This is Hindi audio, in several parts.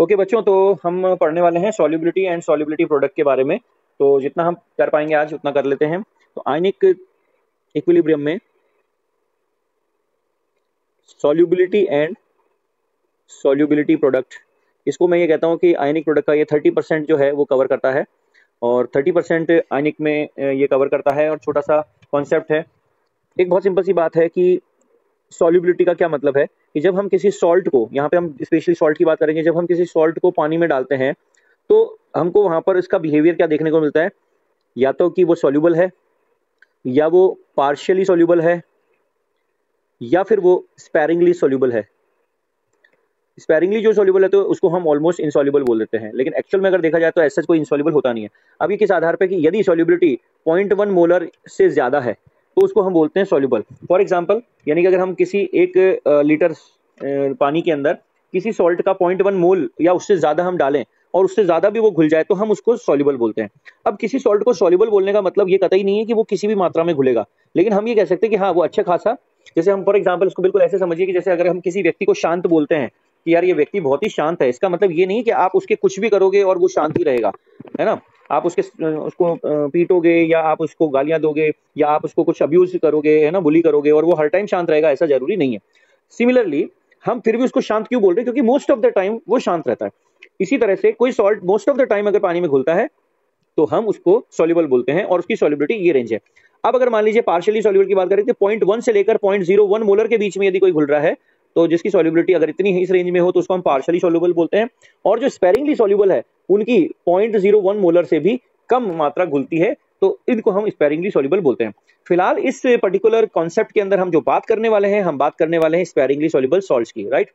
ओके बच्चों, तो हम पढ़ने वाले हैं सॉल्युबिलिटी एंड सॉल्युबिलिटी प्रोडक्ट के बारे में। तो जितना हम कर पाएंगे आज उतना कर लेते हैं। तो आयनिक इक्विलिब्रियम में सॉल्युबिलिटी एंड सॉल्युबिलिटी प्रोडक्ट, इसको मैं ये कहता हूँ कि आयनिक प्रोडक्ट का ये 30% जो है वो कवर करता है, और 30% आयनिक में ये कवर करता है। और छोटा सा कॉन्सेप्ट है, एक बहुत सिंपल सी बात है कि सॉल्युबिलिटी का क्या मतलब है कि जब हम किसी सॉल्ट को, यहाँ पे हम स्पेशली सॉल्ट की बात करेंगे, जब हम किसी सॉल्ट को पानी में डालते हैं तो हमको वहाँ पर इसका बिहेवियर क्या देखने को मिलता है, या तो कि वो सॉल्युबल है, या वो पार्शियली सॉल्युबल है, या फिर वो स्पैरिंगली सॉल्युबल है। स्पैरिंगली जो सॉल्युबल है तो उसको हम ऑलमोस्ट इनसॉल्युबल बोल देते हैं, लेकिन एक्चुअल में अगर देखा जाए तो ऐसा कोई इनसॉल्युबल होता नहीं है। अब ये किस आधार पे कि यदि सॉल्युबिलिटी 0.1 मोलर से ज्यादा है तो उसको हम बोलते हैं सॉल्युबल। फॉर एग्जांपल, यानी कि अगर हम किसी 1 लीटर पानी के अंदर किसी सॉल्ट का 0.1 मोल या उससे ज्यादा हम डालें और उससे ज्यादा भी वो घुल जाए तो हम उसको सॉल्युबल बोलते हैं। अब किसी सॉल्ट को सॉल्युबल बोलने का मतलब ये कतई नहीं है कि वो किसी भी मात्रा में घुलेगा, लेकिन हम ये कह सकते हैं कि हाँ वो अच्छा खासा, जैसे हम फॉर एग्जाम्पल उसको बिल्कुल ऐसे समझिए कि जैसे अगर हम किसी व्यक्ति को शांत बोलते हैं कि यार ये व्यक्ति बहुत ही शांत है, इसका मतलब ये नहीं कि आप उसके कुछ भी करोगे और वो शांत ही रहेगा, है ना। आप उसको पीटोगे या आप उसको गालियां दोगे या आप उसको कुछ अब्यूज करोगे, है ना, बुली करोगे, और वो हर टाइम शांत रहेगा, ऐसा जरूरी नहीं है। सिमिलरली हम फिर भी उसको शांत क्यों बोल रहे हैं, क्योंकि मोस्ट ऑफ द टाइम वो शांत रहता है। इसी तरह से कोई salt most of the time अगर पानी में घुलता है तो हम उसको सॉल्युबल बोलते हैं, और उसकी सॉल्युबिलिटी ये रेंज है। अब अगर मान लीजिए पार्शियली सॉल्युबल की बात करें तो 0.1 से लेकर 0.01 मोलर के बीच में यदि कोई घुल रहा है तो जिसकी सॉल्युबिलिटी अगर इतनी इस रेंज में हो तो उसको हम पार्शियली सॉल्युबल बोलते हैं। और जो स्पेरिंगली सॉल्युबल है उनकी 0.01 मोलर से भी कम मात्रा घुलती है, तो इनको हम स्पेरिंगली सॉल्युबल बोलते हैं। फिलहाल इस पर्टिकुलर कॉन्सेप्ट के अंदर हम जो बात करने वाले हैं, हम बात करने वाले हैं स्पेरिंगली सॉल्युबल सॉल्ट्स की, राइट।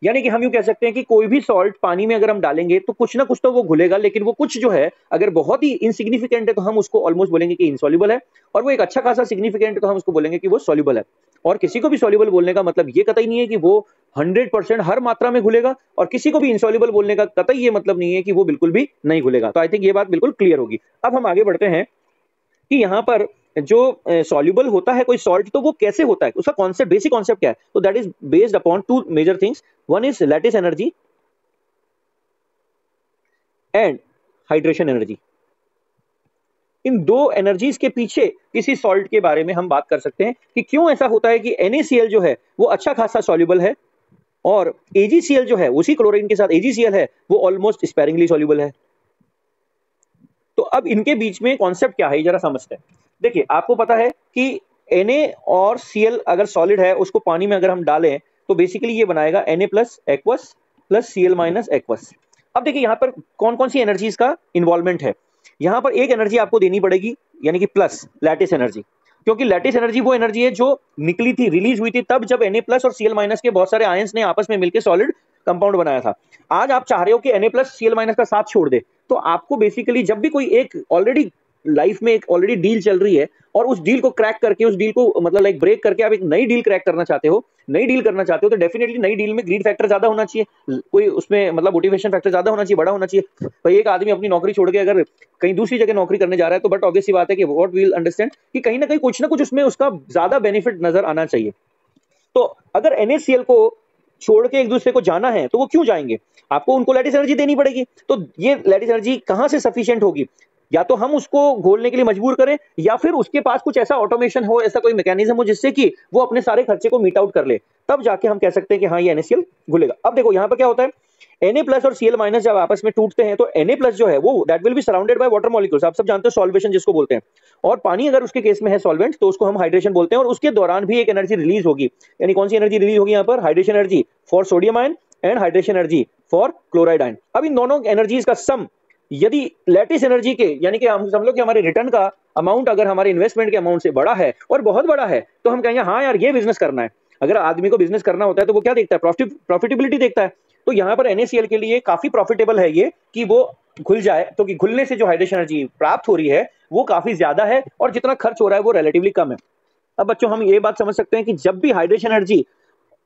यानी कि हम यूं कह सकते हैं कि कोई भी सॉल्ट पानी में अगर हम डालेंगे तो कुछ ना कुछ तो वो घुलेगा, लेकिन वो कुछ जो है अगर बहुत ही इनसिग्निफिकेंट है तो हम उसको ऑलमोस्ट बोलेंगे कि इनसॉल्युबल है, और वो एक अच्छा खासा सिग्निफिकेंट है तो हम उसको बोलेंगे कि वो सॉल्युबल है। और किसी को भी सॉल्युबल बोलने का मतलब ये कतई नहीं है कि वो 100% हर मात्रा में घुलेगा, और किसी को भी इनसॉल्युबल बोलने का कतई ये मतलब नहीं है कि वो बिल्कुल भी नहीं घुलेगा। तो आई थिंक ये बात बिल्कुल क्लियर होगी। अब हम आगे बढ़ते हैं कि यहाँ पर जो सॉल्युबल होता है कोई सॉल्ट तो वो कैसे होता है, उसका कॉन्सेप्ट, बेसिक कॉन्सेप्ट क्या है। तो that is based upon 2 major things, one is lattice energy and hydration energy. इन दो एनर्जीज के पीछे किसी सॉल्ट के बारे में हम बात कर सकते हैं कि क्यों ऐसा होता है कि NaCl जो है वो अच्छा खासा सॉल्युबल है, और AgCl जो है उसी क्लोरीन के साथ AgCl है वो ऑलमोस्ट स्पेरिंगली सॉल्युबल है। तो अब इनके बीच में कॉन्सेप्ट क्या है ये जरा समझते हैं। देखिए आपको पता है कि Na और Cl अगर सॉलिड है उसको पानी में अगर हम डालें तो बेसिकली ये बनाएगा Na plus aqueous plus Cl minus aqueous. अब देखिए यहाँ पर कौन कौन सी एनर्जीज का इन्वॉल्वमेंट है। यहाँ पर एक एनर्जी आपको देनी पड़ेगी, यानी कि प्लस लैटिस एनर्जी, क्योंकि लैटिस एनर्जी वो एनर्जी है जो निकली थी, रिलीज हुई थी तब जब Na प्लस और Cl माइनस के बहुत सारे आयंस ने आपस में मिलकर सॉलिड कंपाउंड बनाया था। आज आप चाह रहे हो कि Na प्लस Cl माइनस का साथ छोड़ दे, तो आपको बेसिकली जब भी कोई एक ऑलरेडी लाइफ में एक ऑलरेडी डील चल रही है और उस डील को क्रैक करके, उस डील को मतलब लाइक ब्रेक करके आप एक नई डील क्रैक करना चाहते हो, नई डील करना चाहते हो, तो डेफिनेटली नई डील में ग्रीड फैक्टर ज्यादा होना चाहिए, कोई उसमें मतलब मोटिवेशन फैक्टर ज्यादा होना चाहिए, बड़ा होना चाहिए। भाई एक आदमी अपनी नौकरी छोड़ के अगर कहीं दूसरी जगह नौकरी करने जा रहा है तो बट ऑब्वियस सी बात है कि व्हाट वी विल अंडरस्टैंड कि कहीं ना कहीं कुछ ना कुछ उसमें उसका ज्यादा बेनिफिट नजर आना चाहिए। तो अगर NaCl को छोड़ के एक दूसरे को जाना है तो वो क्यों जाएंगे, आपको उनको लैटिस एनर्जी देनी पड़ेगी। तो ये लैटिस एनर्जी कहां से सफिशिएंट होगी, या तो हम उसको घोलने के लिए मजबूर करें, या फिर उसके पास कुछ ऐसा ऑटोमेशन हो, ऐसा कोई मैकेनिज्म हो जिससे कि वो अपने सारे खर्चे को मीट आउट कर ले, तब जाके हम कह सकते हैं कि हाँ ये NaCl घुलेगा। अब देखो यहाँ पर क्या होता है, Na प्लस और Cl माइनस जब आपस में टूटते हैं तो Na प्लस जो है वो that will be surrounded by water molecules, आप सब जानते हो सॉल्वेशन जिसको बोलते हैं, और पानी अगर उसके केस में है सॉल्वेंट तो उसको हम हाइड्रेशन बोलते हैं, और उसके दौरान भी एक एनर्जी रिलीज होगी। यानी कौन सी एनर्जी रिलीज होगी यहाँ पर, hydration energy for sodium ion and hydration energy for chloride ion. अब इन दोनों एनर्जीज का सम यदि लैटिस एनर्जी के, यानी कि हम समझ लो कि हमारे रिटर्न का अमाउंट अगर हमारे इन्वेस्टमेंट के अमाउंट से बड़ा है और बहुत बड़ा है, तो हम कहेंगे हाँ यार ये बिजनेस करना है। अगर आदमी को बिजनेस करना होता है तो वो क्या देखता है, प्रॉफिटेबिलिटी देखता है। तो यहाँ पर NaCl के लिए काफी प्रॉफिटेबल है ये कि वो घुल जाए, तो कि घुलने से जो हाइड्रेशन एनर्जी प्राप्त हो रही है वो काफी ज्यादा है, और जितना खर्च हो रहा है वो रिलेटिवली कम है। अब बच्चों हम ये बात समझ सकते हैं कि जब भी हाइड्रेशन एनर्जी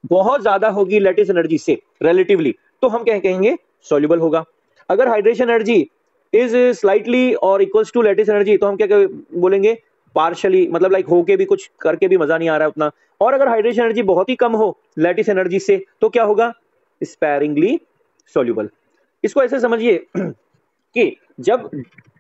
बहुत ज्यादा होगी लैटिस एनर्जी से रिलेटिवली, तो हम क्या कहेंगे, सॉल्युबल होगा। अगर हाइड्रेशन एनर्जी इज स्लाइटली और इक्वल्स टू लैटिस एनर्जी तो हम क्या बोलेंगे, पार्शली, मतलब लाइक होके भी कुछ करके भी मजा नहीं आ रहा है उतना। और अगर हाइड्रेशन एनर्जी बहुत ही कम हो लैटिस एनर्जी से तो क्या होगा, स्पैरिंगली सॉल्युबल। इसको ऐसे समझिए कि जब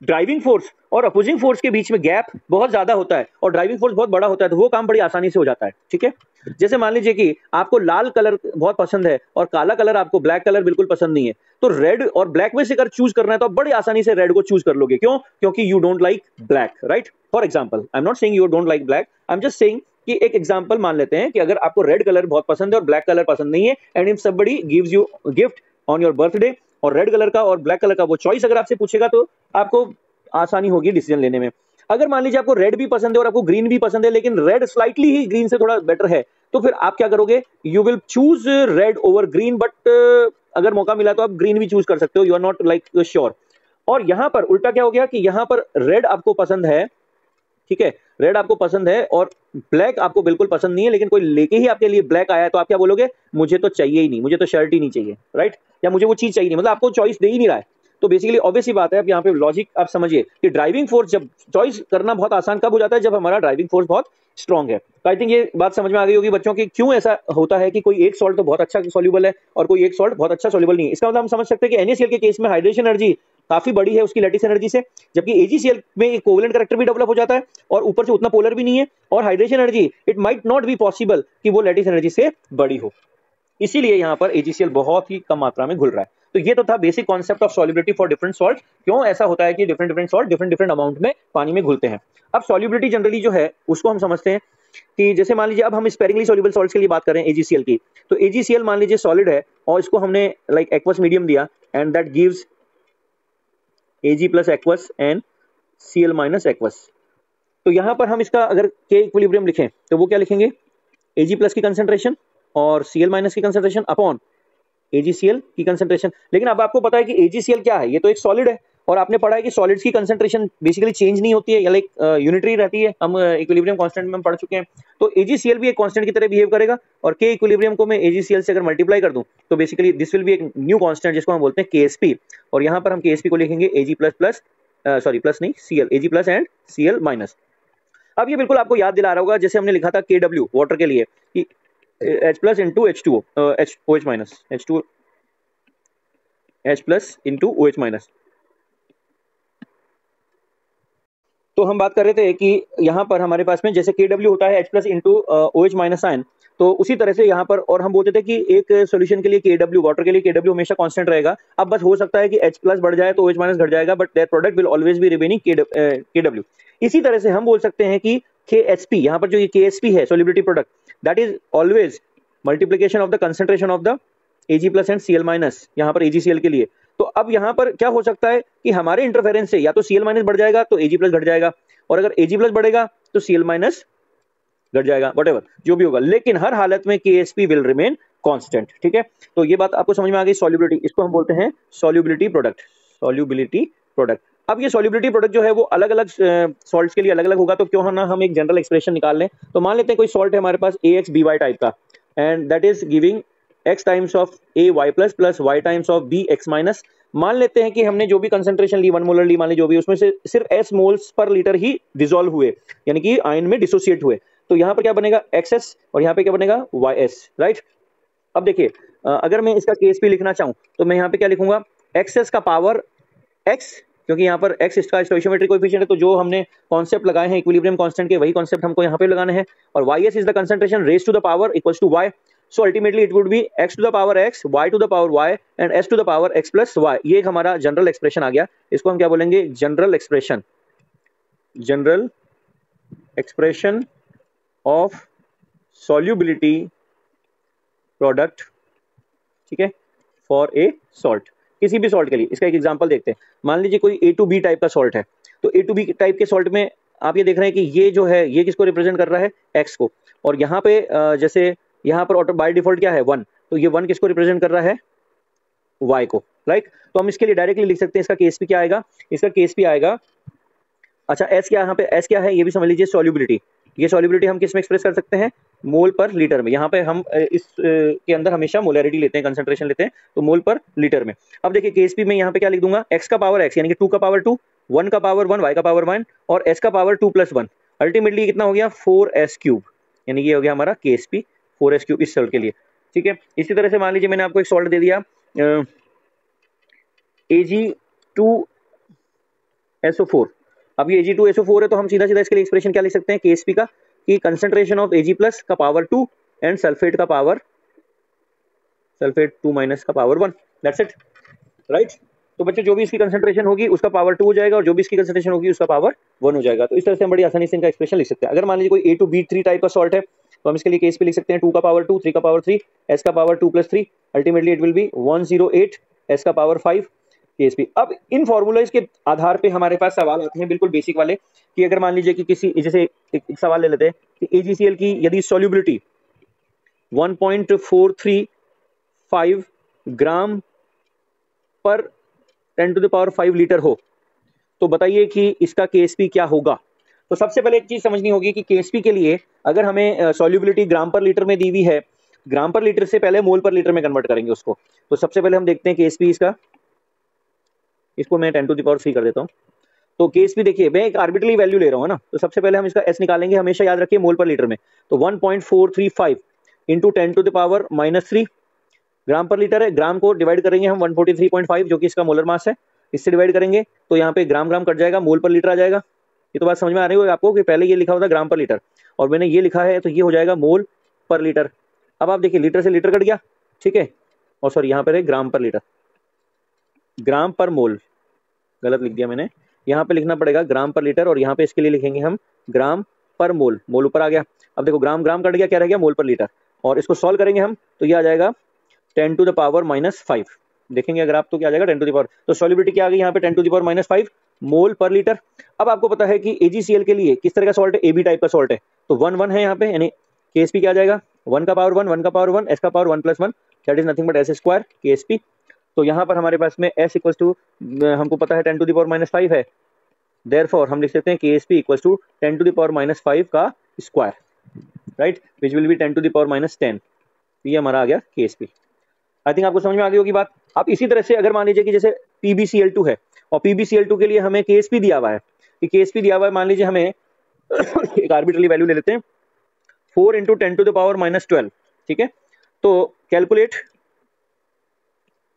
ड्राइविंग फोर्स और अपोजिंग फोर्स के बीच में गैप बहुत ज्यादा होता है और ड्राइविंग फोर्स बहुत बड़ा होता है तो वो काम बड़ी आसानी से हो जाता है। ठीक है, जैसे मान लीजिए कि आपको लाल कलर बहुत पसंद है और काला कलर, आपको ब्लैक कलर बिल्कुल पसंद नहीं है, तो रेड और ब्लैक में से अगर चूज करना है तो आप बड़ी आसानी से रेड को चूज कर लोगे। क्यों? क्योंकि you don't like black, right? For example, I am not saying you don't like black, I am just saying कि एक एग्जाम्पल मान लेते हैं कि अगर आपको रेड कलर बहुत पसंद है और ब्लैक कलर पसंद नहीं है, and if somebody gives you gift on your birthday और रेड कलर का और ब्लैक कलर का वो चॉइस अगर आपसे पूछेगा तो आपको आसानी होगी डिसीजन लेने में। अगर मान लीजिए आपको रेड भी पसंद है और आपको ग्रीन भी पसंद है, लेकिन रेड स्लाइटली ही ग्रीन से थोड़ा बेटर है, तो फिर आप क्या करोगे? You will choose red over green, but अगर मौका मिला तो आप ग्रीन भी चूज कर सकते हो, you are not like sure. और यहां पर उल्टा क्या हो गया कि यहां पर रेड आपको पसंद है, ठीक है, रेड आपको पसंद है और ब्लैक आपको बिल्कुल पसंद नहीं है, लेकिन कोई लेके ही आपके लिए ब्लैक आया तो आप क्या बोलोगे? मुझे तो चाहिए ही नहीं, मुझे तो शर्ट ही नहीं चाहिए, राइट? या मुझे वो चीज चाहिए नहीं, मतलब आपको चॉइस दे ही नहीं रहा है। तो बेसिकली ऑब्वियस ही बात है, अब यहाँ पे लॉजिक आप समझिए कि ड्राइविंग फोर्स जब चॉइस करना बहुत आसान कब हो जाता है? जब हमारा ड्राइविंग फोर्स बहुत स्ट्रांग है। तो आई थिंक ये बात समझ में आ गई होगी बच्चों की क्यों ऐसा होता है कि कोई एक सॉल्ट तो बहुत अच्छा सॉल्युबल है और कोई एक सॉल्ट बहुत अच्छा सॉल्युबल नहीं है। इसका मतलब हम समझ सकते हैं कि NaCl के केस में हाइड्रेशन एनर्जी काफी बड़ी है उसकी लैटिस एनर्जी से, जबकि AgCl में एक कोवेलेंट कैरेक्टर भी डेवलप हो जाता है और ऊपर से उतना पोलर भी नहीं है, और hydration energy it might not be possible कि वो लैटिस एनर्जी से बड़ी हो, इसीलिए यहाँ पर AgCl बहुत ही कम मात्रा में घुल रहा है। तो ये तो था basic concept of solubility for different salt, क्यों ऐसा होता है कि different different salt different different amount में पानी में घुलते हैं। अब सॉल्युबिलिटी जनरली जो है उसको हम समझते हैं कि जैसे मान लीजिए अब हम स्पेरिंगली सॉल्युबल सॉल्ट्स के लिए बात करें AgCl की, तो AgCl मान लीजिए सॉलिड है और इसको हमने लाइक एक्वस मीडियम दिया and that gives Ag plus aqueous and Cl minus aqueous. तो यहाँ पर हम इसका अगर K इक्विलिब्रियम लिखें तो वो क्या लिखेंगे? Ag प्लस की कंसेंट्रेशन और Cl माइनस की कंसेंट्रेशन अपॉन AgCl की कंसेंट्रेशन। लेकिन अब आपको पता है कि AgCl क्या है, ये तो एक सॉलिड है और आपने पढ़ा है कि सॉलिड्स की कंसेंट्रेशन बेसिकली चेंज नहीं होती है या लाइक यूनिटरी रहती है, हम इक्विलिब्रियम कांस्टेंट में हम पढ़ चुके हैं। तो AgCl भी एक कांस्टेंट की तरह बिहेव करेगा और K इक्विलिब्रियम को मैं AgCl से अगर मल्टीप्लाई कर दूं तो बेसिकली दिस विल बी एक न्यू कांस्टेंट जिसको हम बोलते हैं KSP, और यहाँ पर हम KSP को लिखेंगे Ag plus plus sorry plus नहीं Cl, Ag plus and Cl minus. अब ये बिल्कुल आपको याद दिला रहा होगा जैसे हमने लिखा था KW वाटर के लिए कि H plus into H2O OH minus H plus into OH minus. तो हम बात कर रहे थे कि यहाँ पर हमारे पास में जैसे KW होता है H plus into OH minus ion, तो उसी तरह से यहाँ पर और हम बोलते थे कि एक सॉल्यूशन के लिए KW, वाटर के लिए KW हमेशा कांस्टेंट रहेगा। अब बस हो सकता है कि H प्लस बढ़ जाए तो OH माइनस घट जाएगा, but that product will always be remaining KW। इसी तरह से हम बोल सकते हैं कि KSP, यहाँ पर जो ये KSP है solubility product, that is always multiplication of the concentration of the Ag plus and Cl minus, यहाँ पर AgCl के लिए। तो अब यहाँ पर क्या हो सकता है कि हमारे इंटरफेरेंस से या तो Cl माइनस बढ़ जाएगा तो Ag प्लस घट जाएगा, और अगर Ag प्लस बढ़ेगा तो Cl माइनस घट जाएगा, व्हाटएवर जो भी होगा, लेकिन हर हालत में KSP विल रिमेन कांस्टेंट। ठीक है, तो ये बात आपको समझ में आ गई। सॉल्युबिलिटी, इसको हम बोलते हैं सॉल्युबिलिटी प्रोडक्ट, सॉल्युबिलिटी प्रोडक्ट। अब ये सॉल्युबिलिटी प्रोडक्ट जो है वो अलग अलग सॉल्ट्स के लिए अलग अलग होगा, तो क्यों ना हम एक जनरल एक्सप्रेशन निकाल लें। तो मान लेते हैं कोई सॉल्ट है हमारे पास AXBY टाइप का, and that is giving x times of AY plus plus y times of BX minus. मान लेते हैं कि हमने जो भी कंसेंट्रेशन ली 1 मोलर ली, मान ली जो भी, उसमें से सिर्फ S मोल्स पर लीटर ही डिसॉल्व हुए, यानी कि आयन में डिसोसिएट हुए। तो यहाँ पर क्या बनेगा? XS, और यहाँ पे क्या बनेगा? YS, right. अब देखिए अगर मैं इसका KSP लिखना चाहूँ तो मैं यहाँ पे क्या लिखूंगा? XS का पावर X, क्योंकि यहाँ पर X इसका स्टोइशियोमेट्रिक कोएफिशिएंट है, तो जो हमने कॉन्सेप्ट लगाए हैं इक्विलिब्रियम कांस्टेंट के वही कॉन्सेप्ट हमको यहाँ पे लगाने हैं, और YS is the concentration raise to the power equals to Y। So ultimately it would be x to the power x, y to the power y and s to the power x plus y। ये एक हमारा जनरल एक्सप्रेशन आ गया। इसको हम क्या बोलेंगे? General expression, general expression of solubility product, ठीक है, फॉर ए सॉल्ट, किसी भी सॉल्ट के लिए। इसका एक एग्जांपल देखते हैं। मान लीजिए कोई A2B टाइप का सॉल्ट है, तो A2B टाइप के सॉल्ट में आप ये देख रहे हैं कि ये जो है ये किसको रिप्रेजेंट कर रहा है? x को, और यहाँ पे जैसे यहाँ पर ऑटो बाय डिफॉल्ट क्या है? 1, तो ये 1 किसको रिप्रेजेंट कर रहा है? y को, राइट। तो हम इसके लिए डायरेक्टली लिख सकते हैं इसका KSP क्या आएगा? इसका KSP आएगा, अच्छा S क्या, यहाँ पे S क्या है ये भी समझ लीजिए, सॉल्युबिलिटी। ये सॉल्युबिलिटी हम किस में एक्सप्रेस कर सकते हैं? मोल पर लीटर में। यहाँ पे हम इस के अंदर हमेशा मोलैरिटी लेते हैं, कंसंट्रेशन लेते हैं, तो मोल पर लीटर में। अब देखिए KSP में यहाँ पे क्या लिख दूंगा? x का पावर x यानी कि 2 का पावर 2, 1 का पावर 1, y का पावर 1 और s का पावर 2 प्लस 1। अल्टीमेटली कितना हो गया? 4s क्यूब, यानी ये हो गया हमारा KSP 4s क्यूब इस सॉल्ट के लिए। ठीक है, इसी तरह से मान लीजिए मैंने आपको एक सॉल्ट दे दिया Ag2SO4। अब ये Ag2SO4 है तो हम सीधा सीधा इसके लिए एक्सप्रेशन क्या लिख सकते हैं KSP का, कि कंसंट्रेशन ऑफ Ag प्लस का पावर 2 एंड सल्फेट का पावर, सल्फेट 2 माइनस का पावर 1, दैट्स इट, राइट। तो बच्चे जो भी इसकी कंसंट्रेशन होगी उसका पावर 2 हो जाएगा और जो भी इसकी कंसंट्रेशन होगी उसका पावर 1 हो जाएगा। तो इस तरह से हम बड़ी आसानी से इनका एक्सप्रेशन लिख सकते हैं। अगर मान लीजिए कोई A2B3 टाइप का सॉल्ट है तो हम इसके लिए केस पे लिख सकते हैं 2 का पावर 2, 3 का पावर 3, S का power 2 + 3, ultimately it will be 108, S का पावर 5 KSP। अब इन फॉर्मूलाज के आधार पे हमारे पास सवाल आते हैं बिल्कुल बेसिक वाले, कि अगर मान लीजिए कि किसी, जैसे एक सवाल ले लेते हैं कि AgCl की यदि सॉल्युबिलिटी 1.435 ग्राम पर 10⁵ लीटर हो तो बताइए कि इसका KSP क्या होगा। तो सबसे पहले एक चीज समझनी होगी कि KSP के लिए अगर हमें सॉल्युबिलिटी ग्राम पर लीटर में दी हुई है, ग्राम पर लीटर से पहले मोल पर लीटर में कन्वर्ट करेंगे उसको। तो सबसे पहले हम देखते हैं KSP इसका, इसको मैं 10⁻³ कर देता हूं। तो KSP देखिए मैं एक आर्बिट्ररी वैल्यू ले रहा हूं ना, तो सबसे पहले हम इसका S निकालेंगे, हमेशा याद रखिए मोल पर लीटर में। तो 1.435 इंटू 10⁻³ ग्राम पर लीटर है, ग्राम को डिवाइड करेंगे हम 143.5 जो कि इसका मोलर मास है, इससे डिवाइड करेंगे तो यहाँ पे ग्राम ग्राम कट जाएगा, मोल पर लीटर आ जाएगा। ये तो बात समझ में आ रही होगी आपको कि पहले ये लिखा होता ग्राम पर लीटर और मैंने ये लिखा है तो ये हो जाएगा मोल पर लीटर। अब आप देखिए लीटर से लीटर कट गया, ठीक है, और सॉरी यहाँ पर है ग्राम पर लीटर, ग्राम पर मोल गलत लिख दिया मैंने, यहाँ पे लिखना पड़ेगा ग्राम पर लीटर और यहाँ पे इसके लिए लिखेंगे हम ग्राम पर मोल, मोल ऊपर आ गया। अब देखो ग्राम ग्राम कट गया, क्या रह गया मोल पर लीटर, और इसको सॉल्व करेंगे हम तो ये आ जाएगा 10⁻⁻5। देखेंगे अगर आप तो क्या आ जाएगा 10⁻, तो सॉल्युबिलिटी क्या आ गई यहाँ पे 10⁻⁻5 मोल पर लीटर। अब आपको पता है कि AgCl के लिए किस तरह का सॉल्ट है, AB टाइप का सॉल्ट है, तो 1 1 है यहाँ पे, यानी KSP क्या आ जाएगा 1 का पावर 1, 1 का पावर 1, S का power 1 + 1 that is nothing but S² KSP। तो यहाँ पर हमारे पास में S इक्वल टू हमको पता है 10⁻⁻5 है, देयरफॉर हम लिख सकते हैं KSP इक्वल टू 10⁻⁻5 का square, right, which will be 10⁻⁻10। ये हमारा आ गया KSP। आई थिंक आपको समझ में आ गई होगी बात। अब इसी तरह से अगर मान लीजिए कि जैसे PbCl2 है और PbCl2 के लिए हमें KSP दिया हुआ है, कि KSP दिया हुआ है, मान लीजिए हमें एक आर्बिट्ररी वैल्यू ले लेते हैं 4 × 10⁻12, ठीक है। तो कैलकुलेट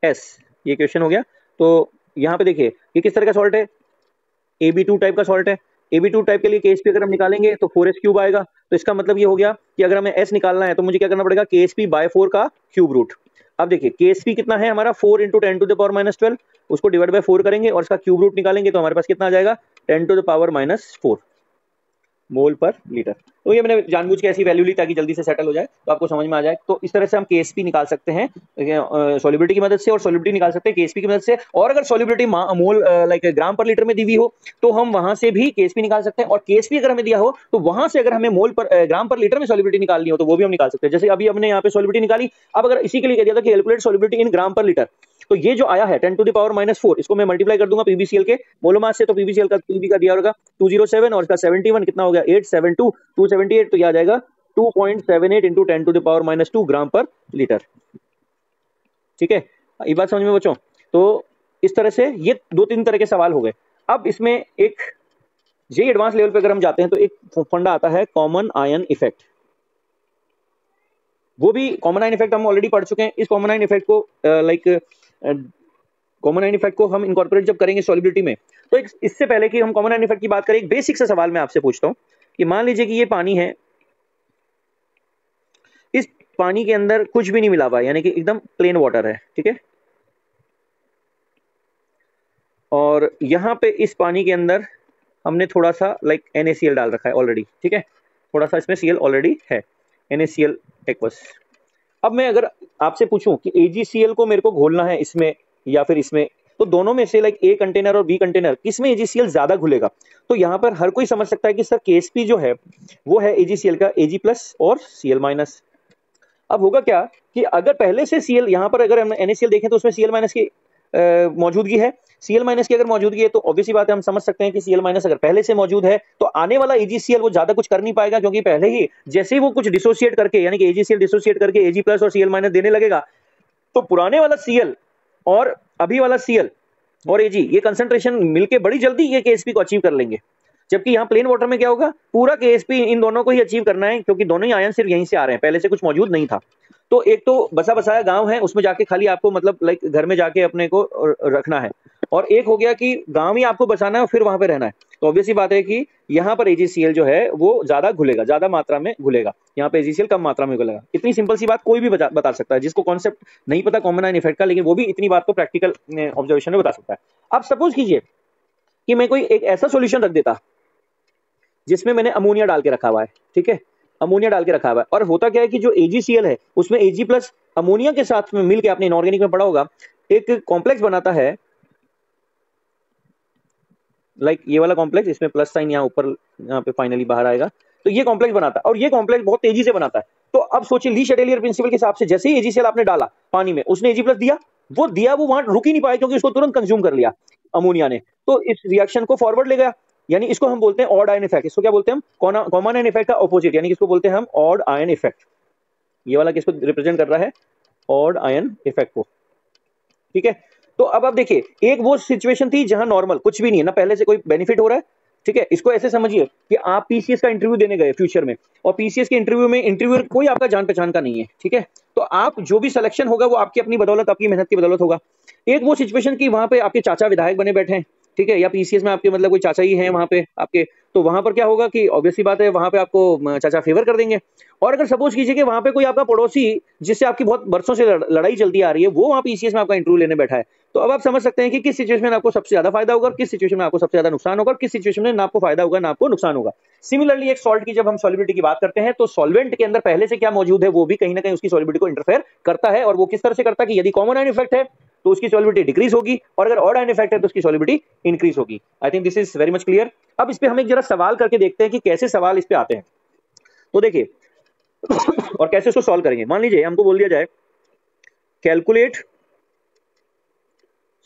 S, ये क्वेश्चन हो गया। तो यहाँ पे देखिए ये किस तरह का सॉल्ट है, AB2 टाइप का सॉल्ट है। AB2 टाइप के लिए KSP अगर हम निकालेंगे तो 4S³ आएगा। तो इसका मतलब ये हो गया कि अगर हमें S निकालना है तो मुझे क्या करना पड़ेगा, KSP/4 का क्यूब रूट। अब देखिए KSP कितना है हमारा 4 × 10⁻12, उसको डिवाइड बाय 4 करेंगे और इसका क्यूब रूट निकालेंगे तो हमारे पास कितना आ जाएगा 10⁻⁻4 मोल पर लीटर। तो ये मैंने जानबूझ के ऐसी वैल्यू ली ताकि जल्दी से सेटल हो जाए, तो आपको समझ में आ जाए। तो इस तरह से हम KSP निकाल सकते हैं सॉल्युबिलिटी की मदद से, और सॉल्युबिलिटी निकाल सकते हैं KSP की मदद से। और अगर सॉल्युबिलिटी मोल लाइक ग्राम पर लीटर में दी हुई हो तो हम वहां से भी KSP निकाल सकते हैं, और KSP अगर हमें दिया हो तो वहां से अगर हमें मोल पर ग्राम पर लीटर में सॉल्युबिलिटी निकालनी हो तो वो भी हम निकाल सकते हैं। जैसे अभी हमने यहाँ पे सॉल्युबिलिटी निकाली, अब अगर इसी के लिए कह दिया था कि कैलकुलेट सॉल्युबिलिटी इन ग्राम पर लीटर, तो ये जो आया है 10⁻⁴ इसको मैं मल्टीप्लाई कर दूंगा PbCl के मोल मास से, तो PbCl का Pb का दिया होगा 207 और इसका 71 कितना हो गया 872 278, तो ये आ जाएगा 2.78 × 10⁻⁻2 ग्राम पर लीटर। ठीक है, ये बात समझ में बच्चों। तो इस तरह से ये 2-3 तरह के सवाल हो गए। अब इसमें एक जे एडवांस लेवल पे अगर हम जाते हैं तो एक फंडा आता है कॉमन आयन इफेक्ट। वो भी कॉमन आयन इफेक्ट हम ऑलरेडी पढ़ चुके हैं। इस कॉमन आयन इफेक्ट को कॉमन आयन इफेक्ट को हम इनकॉर्पोरेट जब करेंगे सॉल्युबिलिटी में, तो इससे पहले कि हम कॉमन आयन इफेक्ट की बात करें, एक बेसिक सा सवाल मैं आपसे पूछता हूं कि मान लीजिए कि ये पानी है, इस पानी के अंदर कुछ भी नहीं मिला हुआ, यानी कि एकदम प्लेन वाटर है, ठीक है, और यहां पे इस पानी के अंदर हमने थोड़ा सा लाइक NaCl डाल रखा है ऑलरेडी, ठीक है, थोड़ा सा इसमें Cl ऑलरेडी है, NaCl एक्वस। अब मैं अगर आपसे पूछूं कि AgCl को मेरे को घोलना है इसमें या फिर इसमें, तो दोनों में से लाइक A कंटेनर और B कंटेनर किस में AgCl ज्यादा घुलेगा, तो यहाँ पर हर कोई समझ सकता है कि सर KSP जो है वो है AgCl का Ag+ और Cl-। अब होगा क्या कि अगर पहले से Cl, यहाँ पर अगर हम NaCl देखें तो उसमें Cl- की मौजूदगी है, Cl- की अगर मौजूदगी है तो ऑब्वियसली बात है, हम समझ सकते हैं कि Cl- अगर पहले से मौजूद है तो आने वाला AgCl वो ज्यादा कुछ कर नहीं पाएगा, क्योंकि पहले ही जैसे ही वो कुछ डिसोसिएट करके, यानी कि AgCl डिसोसिएट करके Ag+ और Cl- देने लगेगा, तो पुराने वाला Cl और अभी वाला Cl और Ag ये कंसंट्रेशन मिलके बड़ी जल्दी ये KSP को अचीव कर लेंगे। जबकि यहाँ प्लेन वाटर में क्या होगा, पूरा केएसपी इन दोनों को ही अचीव करना है, क्योंकि दोनों ही आयन सिर्फ यहीं से आ रहे हैं, पहले से कुछ मौजूद नहीं था। तो एक तो बसा बसाया गांव है, उसमें जाके खाली आपको मतलब लाइक घर में जाके अपने को रखना है, और एक हो गया कि गांव ही आपको बसाना है और फिर वहां पे रहना है। तो ऑब्वियस सी बात है कि यहाँ पर AgCl जो है वो ज्यादा घुलेगा, ज्यादा मात्रा में घुलेगा, यहाँ पे AgCl कम मात्रा में घुलेगा। इतनी सिंपल सी बात कोई भी बता सकता है, जिसको कॉन्सेप्ट नहीं पता कॉमन आयन इफेक्ट का, लेकिन वो भी इतनी बात को प्रैक्टिकल ऑब्जर्वेशन में बता सकता है। अब सपोज कीजिए कि मैं कोई एक ऐसा सॉल्यूशन रख देता जिसमें मैंने अमोनिया डाल के रखा हुआ है, ठीक है, अमोनिया डाल के रखा हुआ है, और होता क्या है कि जो AgCl है उसमें Ag प्लस अमोनिया के साथ में मिलकर, आपने इनऑर्गेनिक में पढ़ा होगा, एक कॉम्प्लेक्स बनाता है, लाइक ये वाला कॉम्प्लेक्स, इसमें प्लस साइन यहाँ ऊपर यहाँ पे फाइनली बाहर आएगा, तो ये कॉम्प्लेक्स बनाता है, और ये कॉम्प्लेक्स बहुत तेजी से बनाता है। तो अब सोचिए ली शेडेलियर प्रिंसिपल के हिसाब से, जैसे ही AgCl आपने डाला पानी में, उसने Ag प्लस दिया, वो वहां रुक ही नहीं पाया, क्योंकि उसको तुरंत कंज्यूम कर लिया अमोनिया ने, तो इस रिएक्शन को फॉरवर्ड ले गया। यानी इसको हम बोलते हैं ऑड आयन इफेक्ट। इसको क्या बोलते हैं हम, कॉमन आयन इफेक्ट का ऑपोजिट, यानी इसको बोलते हैं हम ऑड आयन इफेक्ट। ये वाला किसको रिप्रेजेंट कर रहा है, ऑड आयन इफेक्ट को, ठीक है। तो अब आप देखिए, एक वो सिचुएशन थी जहां नॉर्मल कुछ भी नहीं है ना, पहले से कोई बेनिफिट हो रहा है, ठीक है। इसको ऐसे समझिए कि आप पीसीएस का इंटरव्यू देने गए फ्यूचर में, और पीसीएस के इंटरव्यू में इंटरव्यूअर कोई आपका जान पहचान का नहीं है, ठीक है। तो आप जो भी सिलेक्शन होगा वो आपकी अपनी बदौलत, आपकी मेहनत की बदौलत होगा। एक वो सिचुएशन की वहां पे आपके चाचा विधायक बने बैठे हैं, ठीक है, या पीसीएस में आपके मतलब कोई चाचा ही है वहां पे आपके, तो वहां पर क्या होगा कि ऑब्वियसली बात है, वहां पे आपको चाचा फेवर कर देंगे। और अगर सपोज कीजिए कि वहां पे कोई आपका पड़ोसी जिससे आपकी बहुत बरसों से लड़ाई चलती आ रही है, वो वहां पीसीएस में आपका इंटरव्यू लेने बैठा है, तो अब आप समझ सकते हैं कि किस सिचुएशन में आपको सबसे ज्यादा फायदा होगा, किस सिचुएशन में आपको सबसे ज्यादा नुकसान होगा, किस सिचुएशन में ना आपको फायदा होगा ना आपको नुकसान होगा। सिमिलरली एक सॉल्ट की जब हम सॉल्युबिलिटी की बात करते हैं, तो सॉल्वेंट के अंदर पहले से क्या मौजूद है वो भी कहीं ना कहीं उसकी सॉल्युबिलिटी को इंटरफेयर करता है, और वो किस तरह से करता है कि यदि कॉमन आयन इफेक्ट है तो उसकी सॉल्युबिलिटी डिक्रीज होगी, और अगर ऑड आयन इफेक्ट है तो उसकी सॉल्युबिलिटी इंक्रीज होगी। I think this is very much clear. अब इस पे हम एक जरा सवाल करके देखते हैं कि कैसे सवाल इस पे आते हैं। तो देखिए और कैसे इसको सॉल्व करेंगे। मान लीजिए हमको बोल दिया जाए calculate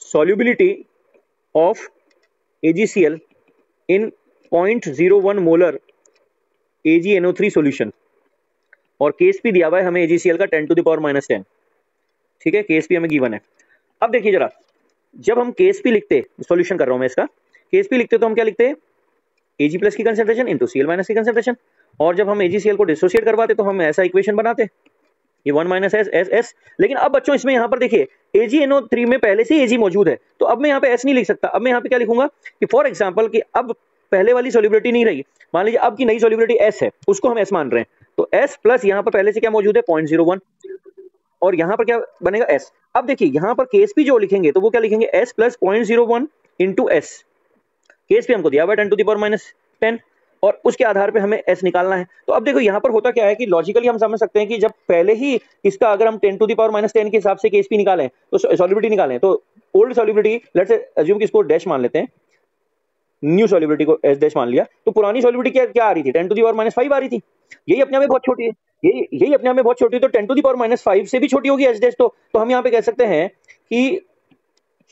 solubility of AgCl in 0.01 molar AgNO3 solution, और केस भी दिया हुआ है हमें AgCl का 10 to the power -10, ठीक है, केस भी हमें गिवन है। अब देखिए जरा, जब हम केस भी लिखते, सॉल्यूशन कर रहा हूं मैं इसका, केस भी लिखते तो हम क्या लिखते हैं, Ag प्लस की कंसेंट्रेशन इंटू Cl माइनस की कंसेंट्रेशन, और जब हम AgCl को डिसोसिएट करवाते तो हम ऐसा इक्वेशन बनाते, ये 1 माइनस एस एस एस। लेकिन अब बच्चों इसमें यहाँ पर देखिए AgNO3 में पहले से Ag मौजूद है, तो अब मैं यहाँ पे S नहीं लिख सकता। अब मैं यहाँ पे क्या लिखूंगा कि फॉर एग्जांपल कि अब पहले वाली सॉल्युबिलिटी नहीं रही, मान लीजिए अब की नई सॉल्युबिलिटी S है, उसको हम S मान रहे हैं, तो S प्लस यहाँ पर पहले से क्या मौजूद है 0.01, और यहाँ पर क्या बनेगा S। अब देखिए यहाँ पर केस भी जो लिखेंगे तो वो क्या लिखेंगे S plus 0.01 into S, case भी हमको दिया हुआ है 10 to the power -10, और उसके आधार पे हमें S निकालना है। तो अब देखो यहाँ पर होता क्या है कि लॉजिकली हम समझ सकते हैं कि जब पहले ही इसका अगर हम 10 to the power -10 के हिसाब से केस भी निकालें, तो सॉल्युबिलिटी निकालें, तो old solubility let's say assume कि इसको डैश मान लेते हैं, न्यू सॉल्युबिलिटी को एस डैश मान लिया, तो पुरानी सॉल्युबिलिटी क्या आ रही थी, 10 to the power -5 आ रही थी। यही अपने आप में बहुत छोटी है, यही अपने आप में बहुत छोटी है, तो 10 to the power -5 से भी छोटी होगी एस डैश। तो हम यहाँ पे कह सकते हैं कि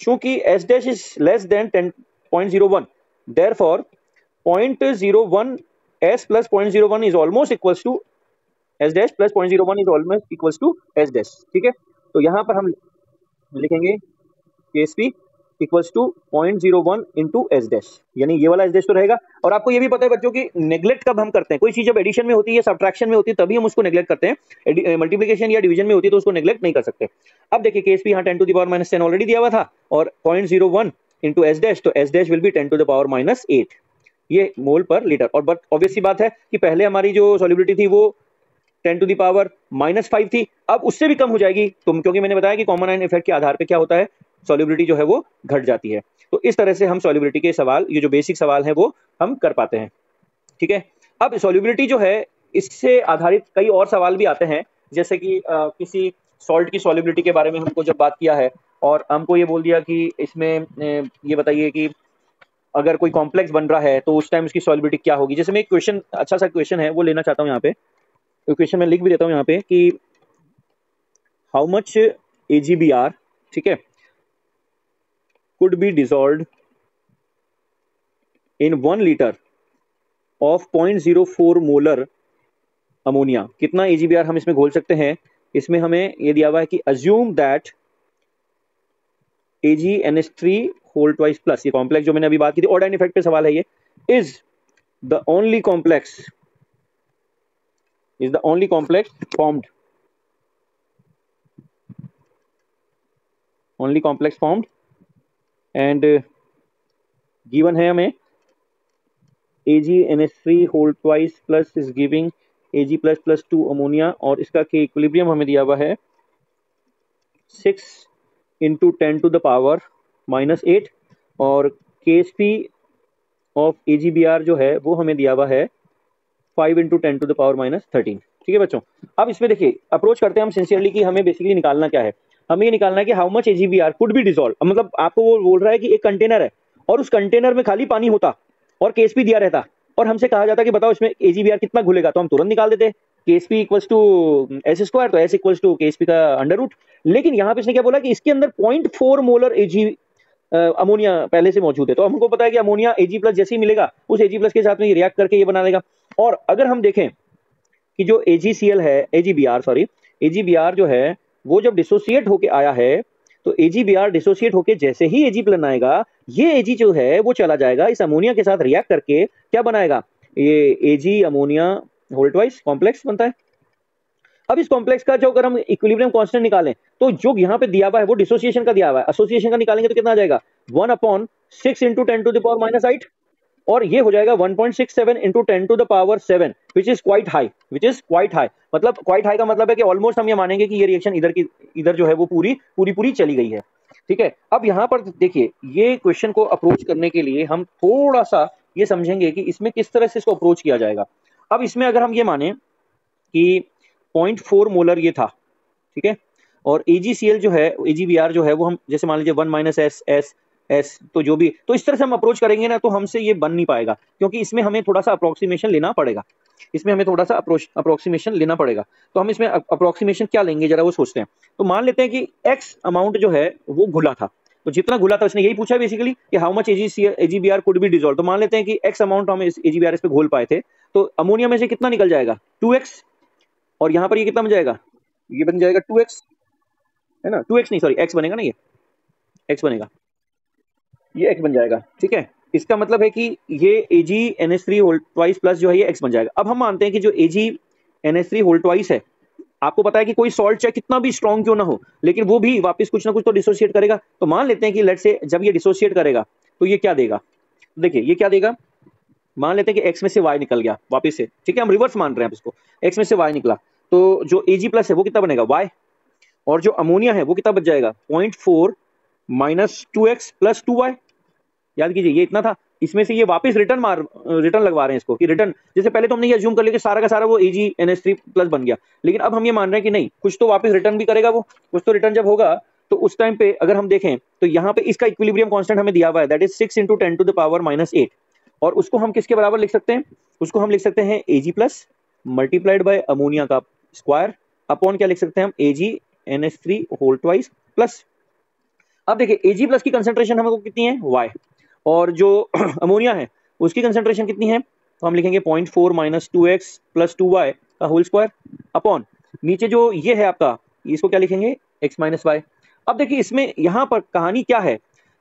चूंकि S dash is less than 10.01, therefore 0.01 s plus 0.01 is almost equals to s dash plus 0.01 is almost equals to s dash, ठीक है। तो यहाँ पर हम लिखेंगे KSP equals to 0.01 into S dash, यानी ये वाला एस डैश तो रहेगा। और आपको ये भी पता है बच्चों की नेग्लेक्ट कब हम करते हैं, कोई चीज जब एडिशन में होती है, सब्ट्रैक्शन में होती है, तभी हम उसको नेग्लेक्ट करते हैं। मल्टीप्लिकेशन या डिवीजन में होती है तो उसको नेग्लेक्ट नहीं कर सकते। अब देखिए केएसपी यहाँ 10 to the power -10 ऑलरेडी दिया हुआ था, और 0.01 इंटू एस डैश, तो S dash will be 10 to the power -8 ये मोल पर लीटर। और बट ऑब्वियस सी बात है कि पहले हमारी जो सॉल्युबिलिटी थी वो 10 to the power -5 थी, अब उससे भी कम हो जाएगी, तो क्योंकि मैंने बताया कि कॉमन आयन इफेक्ट के आधार पे क्या होता है, सॉल्युबिलिटी जो है वो घट जाती है। तो इस तरह से हम सॉल्युबिलिटी के सवाल, ये जो बेसिक सवाल है वो हम कर पाते हैं, ठीक है। अब सॉल्युबिलिटी जो है इससे आधारित कई और सवाल भी आते हैं, जैसे कि किसी सॉल्ट की सॉल्युबिलिटी के बारे में हमको जब बात किया है और हमको ये बोल दिया कि इसमें ये बताइए कि अगर कोई कॉम्प्लेक्स बन रहा है तो उस टाइम उसकी सॉल्युबिलिटी क्या होगी। जैसे मैं एक क्वेश्चन, अच्छा सा क्वेश्चन है वो लेना चाहता हूँ यहाँ पे, क्वेश्चन मैं लिख भी देता हूँ यहाँ पे कि हाउ मच AgBr, ठीक है, could be dissolved in 1 liter of 0.04 molar ammonia. कितना AgBr हम इसमें घोल सकते हैं, इसमें हमें ये दिया हुआ है कि assume that AgNH3 whole twice plus, ये कॉम्प्लेक्स जो मैंने अभी बात की थी, ऑड आयन इफेक्ट पे सवाल है ये, is the only complex is the only complex formed, only complex formed, and given है हमें AgNH3 whole twice plus is giving Ag plus plus 2 ammonia, और इसका के इक्विलिब्रियम हमें दिया हुआ है 6 इंटू 10 टू द पावर -8, और KSP ऑफ AgBr जो है वो हमें दिया हुआ है 5 इंटू 10 टू द पावर -13। ठीक है बच्चों, अब इसमें देखिए अप्रोच करते हैं हम सिंसियरली कि हमें बेसिकली निकालना क्या है। हमें ये निकालना है कि how much AgBr could be dissolve. मतलब आपको वो बोल रहा है कि एक कंटेनर है और उस कंटेनर में खाली पानी होता और KSP दिया रहता, और हमसे कहा जाता कि बताओ इसमें AgBr कितना घुलेगा, तो हम तुरंत निकाल देते KSP equals to S square, तो S इक्वल्स टू KSP का अंडर रूट। लेकिन यहाँ पे इसने क्या बोला कि इसके अंदर 0.4 मोलर अमोनिया पहले से मौजूद है, तो हमको पता है कि अमोनिया Ag प्लस जैसे ही मिलेगा उस Ag प्लस के साथ में ये रिएक्ट करके ये बना देगा। और अगर हम देखें कि जो AgCl है, AgBr जो है वो जब डिसोसिएट होके आया है, तो AgBr डिसोसिएट होके जैसे ही Ag प्लस आएगा, ये Ag जो है वो चला जाएगा इस अमोनिया के साथ रिएक्ट करके क्या बनाएगा, ये Ag ammonia whole twice complex बनता है। अब इस कॉम्प्लेक्स का जो अगर हम इक्विलिब्रियम कांस्टेंट निकालें, तो जो यहाँ पे दिया हुआ है वो डिसोसिएशन का दिया हुआ है, एसोसिएशन का निकालेंगे तो कितना आ जाएगा 1/6 इंटू 10 टू द पावर -8, और ये हो जाएगा 1.67 into 10 to the power 7, which is quite high, मतलब क्वाइट हाई का मतलब है कि ऑलमोस्ट हम ये मानेंगे कि ये रिएक्शन इधर जो है वो पूरी चली गई है। ठीक है, अब यहाँ पर देखिए ये क्वेश्चन को अप्रोच करने के लिए हम थोड़ा सा ये समझेंगे कि इसमें किस तरह से इसको अप्रोच किया जाएगा। अब इसमें अगर हम ये माने कि 0.4 मोलर ये था, ठीक है, और AgCl जो है, AgBr जो है वो हम जैसे मान लीजिए 1 - S, तो जो भी, तो इस तरह से हम अप्रोच करेंगे ना तो हमसे ये बन नहीं पाएगा, क्योंकि इसमें हमें थोड़ा सा अप्रोक्सीमेशन लेना पड़ेगा, अप्रोक्सीमेशन लेना पड़ेगा। तो हम इसमें अप्रोक्सीमेशन क्या लेंगे जरा वो सोचते हैं। तो मान लेते हैं कि X अमाउंट जो है वो घुला था, तो जितना घुला था उसने यही पूछा बेसिकली कि how much AgBr could be dissolve. तो मान लेते हैं कि X अमाउंट हम इस AgBr पे घोल पाए थे, तो अमोनिया में से कितना निकल जाएगा 2x, और यहाँ पर ये कितना बन जाएगा, ये बन जाएगा 2x, है ना, 2x नहीं सॉरी x बनेगा ना, ये x बनेगा, ये x बन जाएगा। ठीक है, इसका मतलब है कि ये AgNH3 होल ट्वाइस प्लस जो है ये x बन जाएगा। अब हम मानते हैं कि जो AgNH3 होल ट्वाइस है, आपको पता है कि कोई सॉल्ट चाहे कितना भी स्ट्रॉन्ग क्यों ना हो, लेकिन वो भी वापस कुछ ना कुछ तो डिसोसिएट करेगा। तो मान लेते हैं कि लेट्स से जब ये डिसोसिएट करेगा तो ये क्या देगा, देखिए ये क्या देगा, मान लेते हैं कि x में से y निकल गया वापस से, ठीक है, हम रिवर्स मान रहे हैं इसको, x में से y निकला, तो जो Ag प्लस है वो कितना बनेगा y, और जो अमोनिया है वो कितना बच जाएगा 0.4 - 2x प्लस 2y। याद कीजिए ये इतना था, इसमें से ये वापस रिटर्न लगवा रहे हैं इसको कि रिटर्न, जैसे पहले तो हमने ये अज्यूम कर लिया कि सारा का सारा वो AgNH3 प्लस बन गया, लेकिन अब हम ये मान रहे हैं कि नहीं, कुछ तो वापस रिटर्न भी करेगा वो, कुछ तो रिटर्न जब होगा तो उस टाइम पे अगर हम देखें तो यहाँ पे इसका इक्विलिब्रियम कांस्टेंट हमें दिया हुआ है, that is 6 into 10 to the power -8, और उसको हम किसके बराबर लिख सकते हैं, उसको हम लिख सकते हैं Ag plus multiplied by ammonia का स्क्वायर अपॉन क्या लिख सकते हैं हम AgNH3 होल ट्वाइस प्लस। अब देखिए Ag प्लस की कंसेंट्रेशन हमको कितनी है y, और जो अमोनिया है उसकी कंसेंट्रेशन कितनी है, तो हम लिखेंगे 0.4 - 2x प्लस 2y का होल स्क्वायर अपॉन नीचे जो ये है आपका, इसको क्या लिखेंगे x - y। अब देखिए इसमें यहाँ पर कहानी क्या है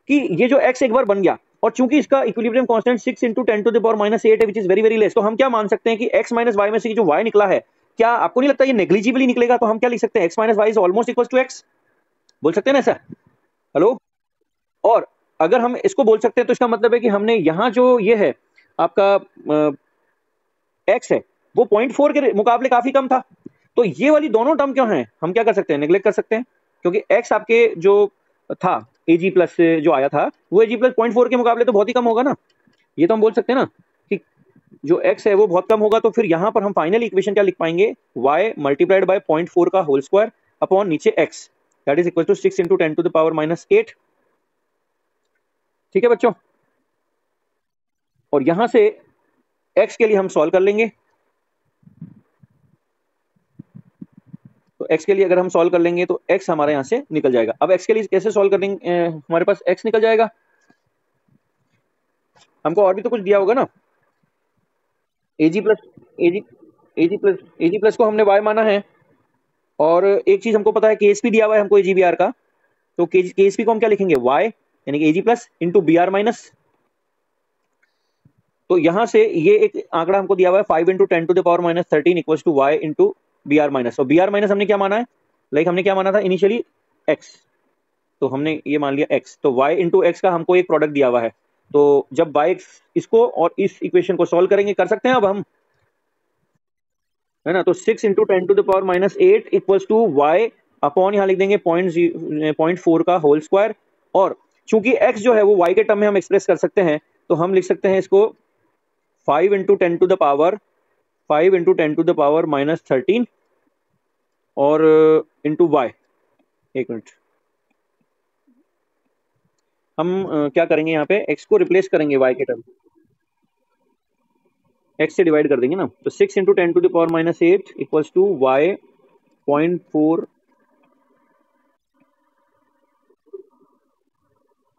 कि ये जो x एक बार बन गया, और चूंकि इसका equilibrium constant 6 into 10 to the power -8 है, which is very very less, तो हम क्या मान सकते हैं कि x - y में से जो y निकला है, क्या आपको नहीं लगता ये नेग्लिजिबली निकलेगा, तो हम क्या लिख सकते हैं x - y is almost equal to x, बोल सकते हैं ना ऐसा, हेलो। और अगर हम इसको बोल सकते हैं तो इसका मतलब है कि हमने यहाँ जो ये है आपका x है वो 0.4 के मुकाबले काफी कम था, तो ये वाली दोनों टर्म क्यों हैं, हम क्या कर सकते हैं, नेग्लेक्ट कर सकते हैं, क्योंकि x आपके जो था Ag प्लस जो आया था वो Ag प्लस 0.4 के मुकाबले तो बहुत ही कम होगा ना, ये तो हम बोल सकते हैं ना कि जो x है वो बहुत कम होगा। तो फिर यहाँ पर हम फाइनल इक्वेशन क्या लिख पाएंगे, y मल्टीप्लाइड बाय 0.4 का होल स्क्वायर अपॉन नीचे x, that is equal to 6 into 10 to the power -8। ठीक है बच्चों, और यहां से x के लिए हम सॉल्व कर लेंगे, तो x के लिए अगर हम सॉल्व कर लेंगे तो x हमारे यहां से निकल जाएगा। अब x के लिए कैसे सॉल्व कर लेंगे, हमारे पास x निकल जाएगा, हमको और भी तो कुछ दिया होगा ना, Ag प्लस को हमने y माना है, और एक चीज हमको पता है KSP दिया हुआ है हमको AgBr का, तो KSP को हम क्या लिखेंगे y, यानी कि Ag plus into Br minus, तो यहां से ये एक आंकड़ा हमको दिया हुआ है 5 × 10⁻13 equals to y into B R minus. और बी आर माइनस हमने क्या माना है, लाइक हमने क्या माना था इनिशियली x, तो हमने ये मान लिया x, तो y इंटू एक्स का हमको एक प्रोडक्ट दिया हुआ है। तो जब y इसको और इस इक्वेशन को सॉल्व करेंगे, कर सकते हैं अब हम, है ना। तो 6 × 10⁻8 इक्वल्स टू y अपॉन यहाँ लिख देंगे 0.4 का होल स्क्वायर। और चूंकि x जो है वो y के टर्म में हम एक्सप्रेस कर सकते हैं, तो हम लिख सकते हैं इसको 5 × 10⁻13 और इंटू y। एक मिनट, हम क्या करेंगे यहाँ पे, x को रिप्लेस करेंगे y के टर्म, x से डिवाइड कर देंगे ना। तो 6 × 10⁻8 इक्वल्स टू y 0.4,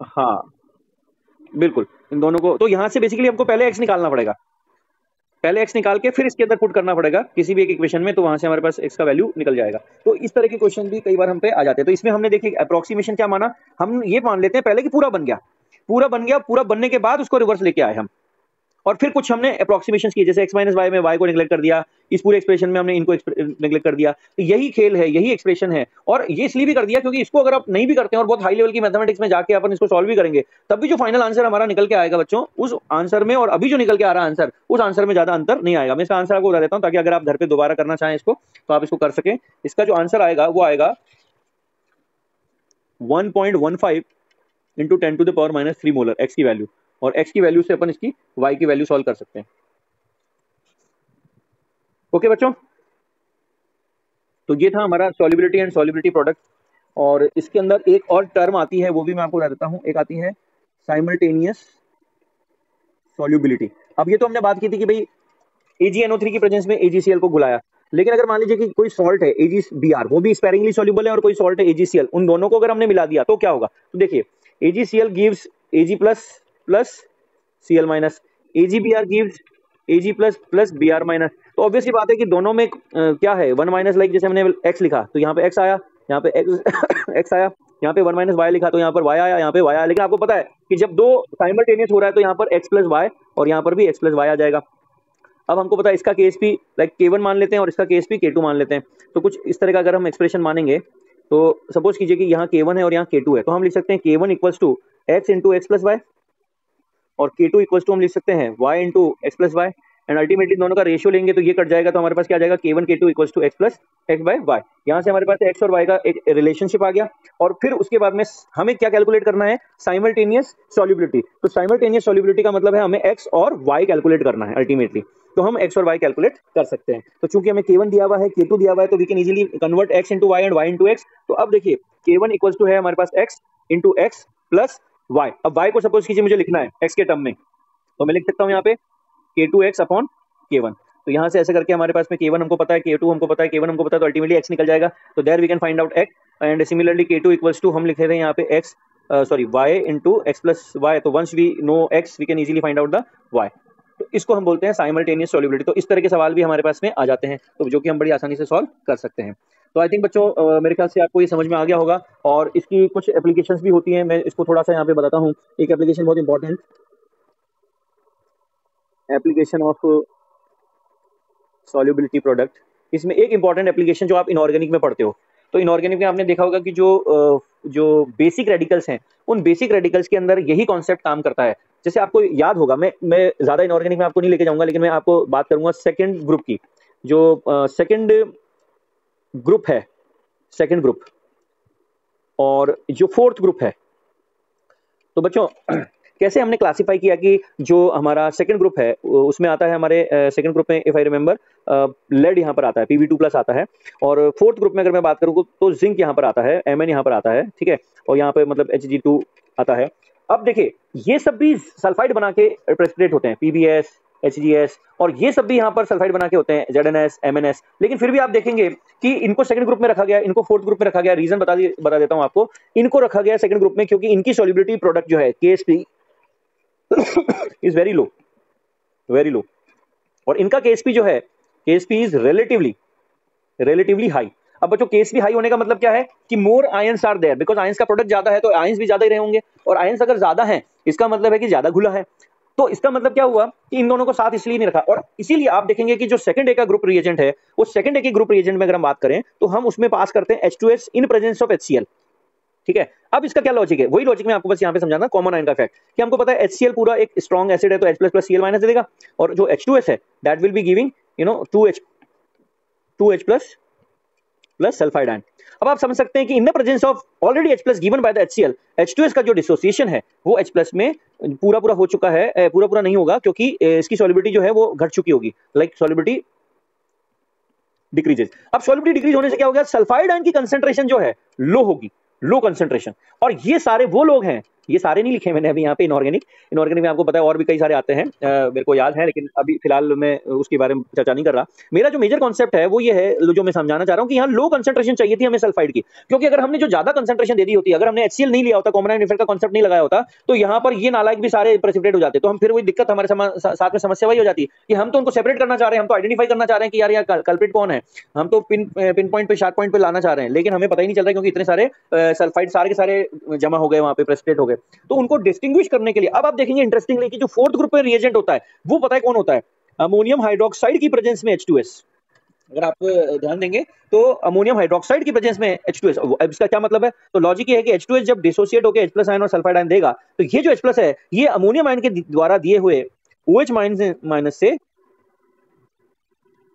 हाँ बिल्कुल, इन दोनों को। तो यहाँ से बेसिकली हमको पहले x निकालना पड़ेगा, पहले x निकाल के फिर इसके अंदर पुट करना पड़ेगा किसी भी एक इक्वेशन में, तो वहां से हमारे पास x का वैल्यू निकल जाएगा। तो इस तरह के क्वेश्चन भी कई बार हम पे आ जाते हैं। तो इसमें हमने देखिए अप्रोक्सीमेशन क्या माना, हम ये मान लेते हैं पहले कि पूरा बन गया, पूरा बन गया, पूरा बनने के बाद उसको रिवर्स लेके आए हम, और फिर कुछ हमने अप्रोक्सीमेशन किए, जैसे x माइनस वाई में y को निगलेक्ट कर दिया, इस पूरे एक्सप्रेशन में हमने इनको निगलेक्ट कर दिया। तो यही खेल है, यही एक्सप्रेशन है। और ये इसलिए भी कर दिया क्योंकि इसको अगर आप नहीं भी करते हैं और बहुत हाई लेवल की मैथमेटिक्स में जाके अपन इसको सॉल्व भी करेंगे, तब भी जो फाइनल आंसर हमारा निकल के आएगा बच्चों, उस आंसर में और अभी जो निकल के आ रहा है आंसर, उस आंसर में ज्यादा अंतर नहीं आएगा। मैं इसका आंसर आपको बता देता हूँ ताकि अगर आप घर पे दोबारा करना चाहें इसको, तो आप इसको कर सकें। इसका जो आंसर आएगा वो आएगा 1.15 इंटू 10⁻³ मोलर x की वैल्यू, और x की वैल्यू से अपन इसकी y की वैल्यू सॉल्व कर सकते हैं। ओके बच्चों, तो ये था हमारा सॉल्युबिलिटी एंड सॉल्युबिलिटी प्रोडक्ट। और इसके अंदर एक और टर्म आती है, वो भी मैं आपको बता देता हूँ, एक आती है साइमल्टेनियस सॉल्युबिलिटी। अब ये तो हमने बात की थी कि भाई AgNO3 की प्रेजेंस में AgCl को बुलाया, लेकिन अगर मान लीजिए कि कोई सॉल्ट है AgBr, वो भी स्पेरिंगली सॉल्युबल है, और कोई सॉल्ट है AgCl, उन दोनों को अगर हमने मिला दिया तो क्या होगा। तो देखिए AgCl gives Ag plus Cl minus, AgBr gives Ag plus Br minus. तो ऑब्वियसली बात है कि दोनों में क्या है, 1 माइनस, लाइक जैसे हमने x लिखा तो यहाँ पे x आया, यहाँ पे x आया, यहाँ पे 1 माइनस y लिखा तो यहाँ पर y आया, यहाँ पे y आया। लेकिन आपको पता है कि जब दो साइमल्टेनियस हो रहा है तो यहाँ पर x प्लस y और यहाँ पर भी x प्लस y आ जाएगा। अब हमको पता है इसका केस भी लाइक K1 मान लेते हैं और इसका केस भी K2 मान लेते हैं। तो कुछ इस तरह का अगर हम एक्सप्रेशन मानेंगे, तो सपोज कीजिए कि यहाँ K1 है और यहाँ K2 है, तो हम लिख सकते हैं K1 equals to x into x plus Y, और K2 इक्वल्स टू हम लिख सकते हैं y into x plus Y. And ultimately दोनों का रेशियो लेंगे तो ये कट जाएगा, तो हमारे पास क्या आ जाएगा, K1 K2 equals to X plus X by Y. यहाँ से हमारे पास x और y का एक रिलेशनशिप आ गया। और फिर उसके बाद में हमें क्या कैलकुलेट करना है, साइमल्टेनियस सॉल्युबिलिटी। तो साइमल्टेनियस सॉल्युबिलिटी का मतलब है हमें x और y कैलकुलेट करना है अल्टीमेटली, तो हम x और y कैलकुलेट कर सकते हैं। तो चूंकि हमें K1 दिया हुआ है, K2 दिया हुआ है, तो we can easily convert x into Y and y into X. तो अब देखिए K1 इक्वल्स टू है हमारे पास x into x plus y। अब y को सपोज कीजिए मुझे लिखना है x के टर्म में, तो मैं लिख सकता हूँ यहाँ पे K2x अपॉन K1। तो यहाँ से ऐसे करके हमारे पास में K1 हमको पता है, K2 हमको पता है, K1 हमको पता है, तो अल्टीमेटली x निकल जाएगा। तो there we can find out x। And similarly K2 equals to हम लिख रहे हैं यहाँ पे x y into x plus y. तो once we know x we can easily find out the y। तो इसको हम बोलते हैं साइमल्टेनियस सॉल्युबिलिटी। तो इस तरह के सवाल भी हमारे पास में आ जाते हैं, तो जो कि हम बड़ी आसानी से सॉल्व कर सकते हैं। तो आई थिंक बच्चों मेरे ख्याल से आपको ये समझ में आ गया होगा। और इसकी कुछ एप्लीकेशंस भी होती हैं, मैं इसको थोड़ा सा यहाँ पे बताता हूँ। एक एप्लीकेशन बहुत important application of solubility product, इसमें एक इंपॉर्टेंट एप्लीकेशन जो आप इनऑर्गेनिक में पढ़ते हो, तो इनऑर्गेनिक में आपने देखा होगा कि जो बेसिक रेडिकल्स हैं, उन बेसिक रेडिकल्स के अंदर यही कॉन्सेप्ट काम करता है। जैसे आपको याद होगा, मैं ज्यादा इनऑर्गेनिक में आपको नहीं लेके जाऊंगा, लेकिन मैं आपको बात करूंगा सेकंड ग्रुप की। जो सेकंड ग्रुप है, सेकंड ग्रुप, और जो फोर्थ ग्रुप है, तो बच्चों कैसे हमने क्लासिफाई किया कि जो हमारा सेकंड ग्रुप है उसमें आता है, हमारे सेकंड ग्रुप में इफ आई रिमेंबर लेड यहाँ पर आता है, Pb2+ आता है। और फोर्थ ग्रुप में अगर मैं बात करूँ तो जिंक यहाँ पर आता है, Mn यहाँ पर आता है, ठीक है, और यहाँ पे मतलब Hg2 आता है। अब देखिए ये सब भी सल्फाइड बना के प्रेसिपिटेट होते हैं, PbS, HgS, और ये सब भी यहाँ पर सल्फाइड बना के होते हैं, ZnS, MnS। लेकिन फिर भी आप देखेंगे कि इनको सेकंड ग्रुप में रखा गया, इनको फोर्थ ग्रुप में रखा गया। रीजन बता देता हूँ आपको, इनको रखा गया सेकंड ग्रुप में क्योंकि इनकी सॉल्युबिलिटी प्रोडक्ट जो है KSP is very low, very low. और इनका KSP जो है, KSP इज रिलेटिवली हाई। अब बच्चों KSP हाई होने का मतलब क्या है कि more ions are there, because ions का प्रोडक्ट ज्यादा है तो आयंस भी ज्यादा ही रहे होंगे, और आयंस अगर ज्यादा है इसका मतलब है कि ज्यादा घुला है। तो इसका मतलब क्या हुआ कि इन दोनों को साथ इसलिए नहीं रखा, और इसीलिए आप देखेंगे कि जो सेकंड ए का ग्रुप रिएजेंट है, वो सेकंड ए के ग्रुप रिएजेंट में अगर हम बात करें तो हम उसमें पास करते हैं H2S in presence of HCl। ठीक है, अब इसका क्या लॉजिक है, वही लॉजिक मैं आपको बस यहाँ पे समझाना, कॉमन आयन का फैक्ट, कि हमको पता है HCl पूरा एक स्ट्रॉन्ग एसिड है तो H++Cl- दे देगा, और जो H2S है that will be giving 2H plus sulphide ion. अब आप समझ सकते हैं कि in the presence of already H+ given by the HCl, H2S का जो डिसोसिएशन है वो H+ में पूरा पूरा हो चुका है, पूरा पूरा नहीं होगा क्योंकि इसकी सॉल्युबिलिटी जो है वो घट चुकी होगी, लाइक सॉल्युबिलिटी डिक्रीजेस। अब सॉल्युबिलिटी डिक्रीज होने से क्या हो गया, सल्फाइड आयन की कंसंट्रेशन जो है लो होगी, लो कंसंट्रेशन। और ये सारे वो लोग हैं, ये सारे नहीं लिखे मैंने अभी यहाँ पे, इनऑर्गेनिक में आपको पता है और भी कई सारे आते हैं, मेरे को याद है, लेकिन अभी फिलहाल मैं उसके बारे में चर्चा नहीं कर रहा। मेरा जो मेजर कॉन्सेप्ट है वो ये है, जो मैं समझाना चाह रहा हूँ कि यहाँ लो कंसंट्रेशन चाहिए थी हमें सल्फाइड की, क्योंकि अगर हमने जो ज्यादा कंसंट्रेशन दे दी होती, अगर हमने HCl नहीं लिया होता, कॉमन आयन इफेक्ट का कॉन्सेप्ट नहीं लगाया होता, तो यहाँ पर ये नालायक भी सारे प्रेसिपिटेट हो जाते। तो हम फिर वही दिक्कत हमारे साथ में समस्या वही हो जाती है कि हम तो उनको सेपरेट करना चाह रहे हैं, हम तो आइडेंटिफाई करना चाह रहे हैं कि यार यहाँ कल्प्रिट कौन है, हम तो पिन पॉइंट पे, शार्प पॉइंट पे लाना चाह रहे हैं, लेकिन हमें पता ही नहीं चल रहा क्योंकि इतने सारे सल्फाइड सारे के सारे जमा हो गए वहां पे, प्रेसिपिटेट हो गए। तो उनको डिस्टिंग्विश करने के लिए अब आप देखेंगे इंटरेस्टिंगली कि जो फोर्थ ग्रुप में रिएजेंट होता है वो पता है कौन होता है, अमोनियम हाइड्रोक्साइड की प्रेजेंस में H2S। अगर आप ध्यान देंगे तो अमोनियम हाइड्रोक्साइड की प्रेजेंस में H2S, अब इसका क्या मतलब है, तो लॉजिक ये है कि H2S जब डिसोसिएट होकर H+ आयन और सल्फाइड आयन देगा, तो ये जो H+ है ये अमोनियम आयन के द्वारा दिए हुए OH माइनस से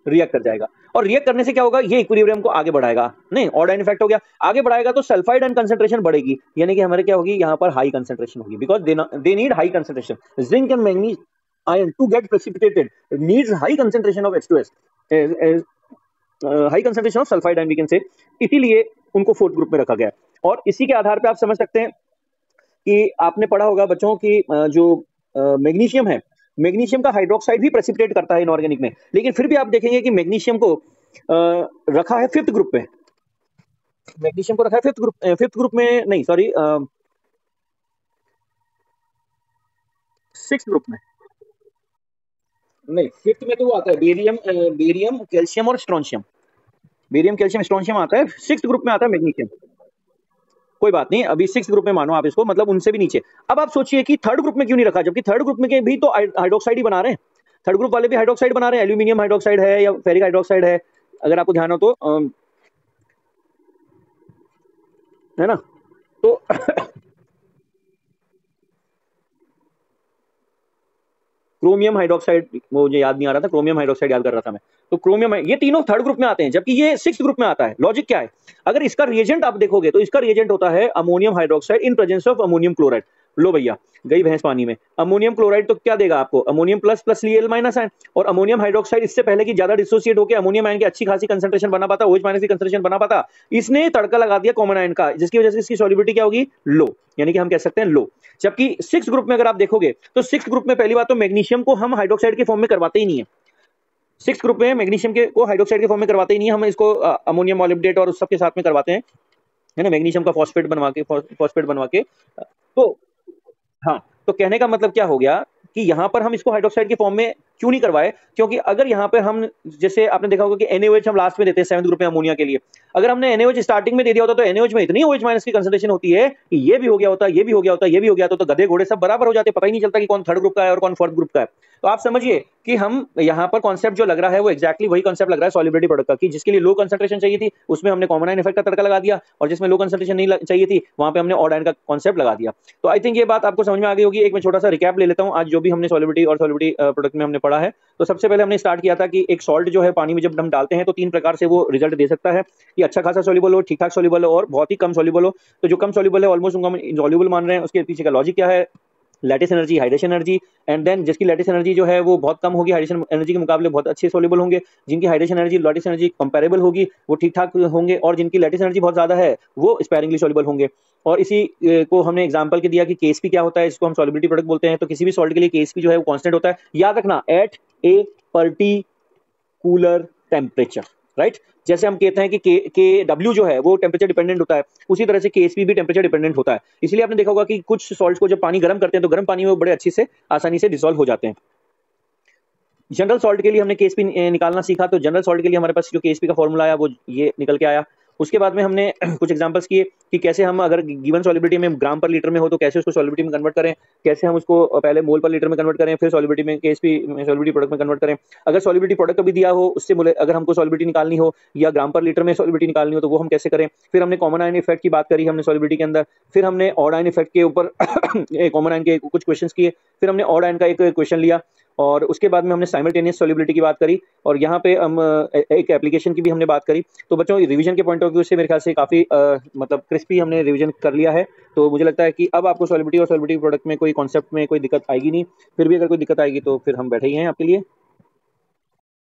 रिएक्ट कर जाएगा, और रिएक्ट करने से क्या होगा, ये इक्विलिब्रियम को आगे बढ़ाएगा, नहीं ऑड आयन इफेक्ट हो गया, आगे बढ़ाएगा तो सल्फाइड आयन कंसंट्रेशन बढ़ेगी, यानी कि हमारे क्या होगी, यहाँ पर हाई कंसंट्रेशन होगी, because they need high concentration, zinc and manganese ion to get precipitated needs high concentration of H2S, high concentration of sulphide ion we can say, इसीलिए उनको फोर्थ ग्रुप में रखा गया है। और इसी के आधार पर आप समझ सकते हैं कि आपने पढ़ा होगा बच्चों की जो मैग्नीशियम है, मैग्नीशियम का हाइड्रोक्साइड भी प्रेसिपिटेट करता है इनऑर्गेनिक में, लेकिन फिर भी आप देखेंगे कि मैग्नीशियम को रखा है फिफ्थ ग्रुप में, मैग्नीशियम को रखा है फिफ्थ ग्रुप में नहीं, सॉरी, सिक्स्थ ग्रुप में नहीं, फिफ्थ में तो वो आता है बेरियम कैल्शियम और स्ट्रोंशियम, बेरियम कैल्शियम स्ट्रोंशियम आता है, सिक्स्थ ग्रुप में आता है मैग्नीशियम। कोई बात नहीं, अभी सिक्स ग्रुप में मानो आप इसको, मतलब उनसे भी नीचे। अब आप सोचिए कि थर्ड ग्रुप में क्यों नहीं रखा, जबकि थर्ड ग्रुप में के भी तो हाइड्रोक्साइड ही बना रहे हैं, थर्ड ग्रुप वाले भी हाइड्रोक्साइड बना रहे हैं, एल्यूमिनियम हाइड्रोक्साइड है या फेरिक हाइड्रोक्साइड है, अगर आपको ध्यान हो तो, है ना, तो क्रोमियम हाइड्रोक्साइड, वो मुझे याद नहीं आ रहा था, क्रोमियम हाइड्रोक्साइड याद कर रहा था मैं, तो क्रोमियम, ये तीनों थर्ड ग्रुप में आते हैं, जबकि ये सिक्स्थ ग्रुप में आता है। लॉजिक क्या है, अगर इसका रिएजेंट आप देखोगे तो इसका रिएजेंट होता है ammonium hydroxide in presence of ammonium chloride. लो भैया, गई भैंस पानी में, अमोनियम क्लोराइड तो क्या देगा आपको, ammonium plus plus Cl minus ion, और अमोनियम हाइड्रोक्साइड इससे पहले कि ज्यादा डिसोसिएट होकर अमोनियम आयन की अच्छी खासी कंसंट्रेशन बना पाता, OH माइनस की कंसंट्रेशन बना पाता, इसने तड़का लगा दिया कॉमन आयन का, जिसकी वजह से इसकी सॉल्युबिलिटी क्या होगी, लो, यानी कि हम कह सकते हैं लो। जबकि सिक्स ग्रुप में अगर आप देखोगे तो सिक्स ग्रुप में पहली बात तो मैग्नीशियम को हम हाइड्रोक्साइड के फॉर्म में करवाते ही नहीं है, सिक्स ग्रुप में मैग्नीशियम के को हाइड्रोक्साइड के फॉर्म में करवाते ही नहीं, हम इसको अमोनियम मॉलिब्डेट और उस सब के साथ में करवाते हैं, है ना, मैग्नीशियम का फॉस्फेट बनवा के, तो हाँ, तो कहने का मतलब क्या हो गया कि यहाँ पर हम इसको हाइड्रोक्साइड के फॉर्म में क्यों नहीं करवाए, क्योंकि अगर यहाँ पे हम, जैसे आपने देखा होगा कि NaOH हम लास्ट में देते हैं सेवंथ ग्रुप में अमोनिया के लिए, अगर हमने NaOH स्टार्टिंग में दे दिया होता तो NaOH में इतनी OH माइनस की कंसंट्रेशन होती है कि ये भी हो गया होता, ये भी हो गया होता, ये भी हो गया होता, तो गधे घोड़े सब बराबर हो जाते, पता ही नहीं चलता कि कौन थर्ड ग्रुप का है और कौन फोर्थ ग्रुप का है। तो आप समझिए कि हम यहाँ पर कॉन्सेप्ट जो लग रहा है वो एक्जैक्टली वही कॉन्सेप्ट लग रहा है सॉल्युबिलिटी प्रोडक्ट का, कि जिसके लिए लो कंसंट्रेशन चाहिए थी उसमें हमने कॉमन आयन इफेक्ट का तड़का लगा दिया, और जिसमें लो कंसंट्रेशन नहीं चाहिए थी वहां पे हमने ऑड आयन का कॉन्सेप्ट लगा दिया। तो आई थिंक ये बात आपको समझ में आ गई होगी। एक मैं छोटा सा रिकैप ले लेता हूँ आज जो भी हमने सॉल्युबिलिटी और सॉल्युबिलिटी प्रोडक्ट में हमने पढ़ा है। तो सबसे पहले हमने स्टार्ट किया था कि एक सॉल्ट जो है पानी में जब हम डालते हैं तो तीन प्रकार से वो रिजल्ट दे सकता है, कि अच्छा खासा सॉल्युबल हो, ठीक ठाक सॉल्युबल हो, और बहुत ही कम सॉल्युबल हो। तो जो कम सॉल्युबल है ऑलमोस्ट उनको हम इनसॉल्युबल मान रहे हैं, उसके पीछे का लॉजिक क्या है, lattice energy, hydration energy, and then जिसकी लैटिस एनर्जी जो है वो बहुत कम होगी हाइड्रेशन एनर्जी के मुकाबले, बहुत अच्छे सॉल्युबल होंगे, जिनकी hydration energy lattice energy comparable होगी वो ठीक ठाक होंगे, और जिनकी लैटिस एनर्जी बहुत ज्यादा है वो स्पेरिंगली सॉल्युबल होंगे। और इसी को हमने एग्जांपल के दिया कि KSP क्या होता है, इसको हम सॉल्युबिलिटी प्रोडक्ट बोलते हैं। तो किसी भी सॉल्ट के लिए KSP जो है वो कांस्टेंट होता है, याद रखना, at a particular temperature, right. जैसे हम कहते हैं कि KW जो है वो टेम्परेचर डिपेंडेंट होता है, उसी तरह से KSP भी टेम्परेचर डिपेंडेंट होता है। इसलिए आपने देखा होगा कि कुछ सॉल्ट्स को जब पानी गर्म करते हैं तो गर्म पानी में वो बड़े अच्छे से आसानी से डिसॉल्व हो जाते हैं। जनरल सॉल्ट के लिए हमने KSP निकालना सीखा, तो जनरल सॉल्ट के लिए हमारे पास जो KSP का फॉर्मूला आया वो ये निकल के आया। उसके बाद में हमने कुछ एग्जांपल्स किए कि कैसे हम अगर गिवन सॉल्युबिलिटी में ग्राम पर लीटर में हो तो कैसे उसको सॉल्युबिलिटी में कन्वर्ट करें, कैसे हम उसको पहले मोल पर लीटर में कन्वर्ट करें, फिर सॉल्युबिलिटी में केएसपी सॉल्युबिलिटी प्रोडक्ट में कन्वर्ट करें। अगर सॉल्युबिलिटी प्रोडक्ट कभी दिया हो, उससे अगर हमको सॉल्युबिलिटी निकालनी हो या ग्राम पर लीटर में सॉल्युबिलिटी निकालनी हो तो वो हम कैसे करें। फिर हमने कॉमन आयन इफेक्ट की बात करी हमने सॉल्युबिलिटी के अंदर। फिर हमने ऑड आयन इफेक्ट के ऊपर कॉमन आयन के कुछ क्वेश्चंस किए। फिर हमने ऑड आयन का एक क्वेश्चन लिया और उसके बाद में हमने साइमल्टेनियस सॉल्युबिलिटी की बात करी और यहाँ पे हम एक एप्लीकेशन की भी हमने बात करी। तो बच्चों रिवीजन के पॉइंट ऑफ व्यू से मेरे ख्याल से काफ़ी मतलब क्रिस्पी हमने रिवीजन कर लिया है। तो मुझे लगता है कि अब आपको सॉल्युबिलिटी और सॉल्युबिलिटी प्रोडक्ट में कोई कॉन्सेप्ट में कोई दिक्कत आएगी नहीं। फिर भी अगर कोई दिक्कत आएगी तो फिर हम बैठे ही हैं आपके लिए।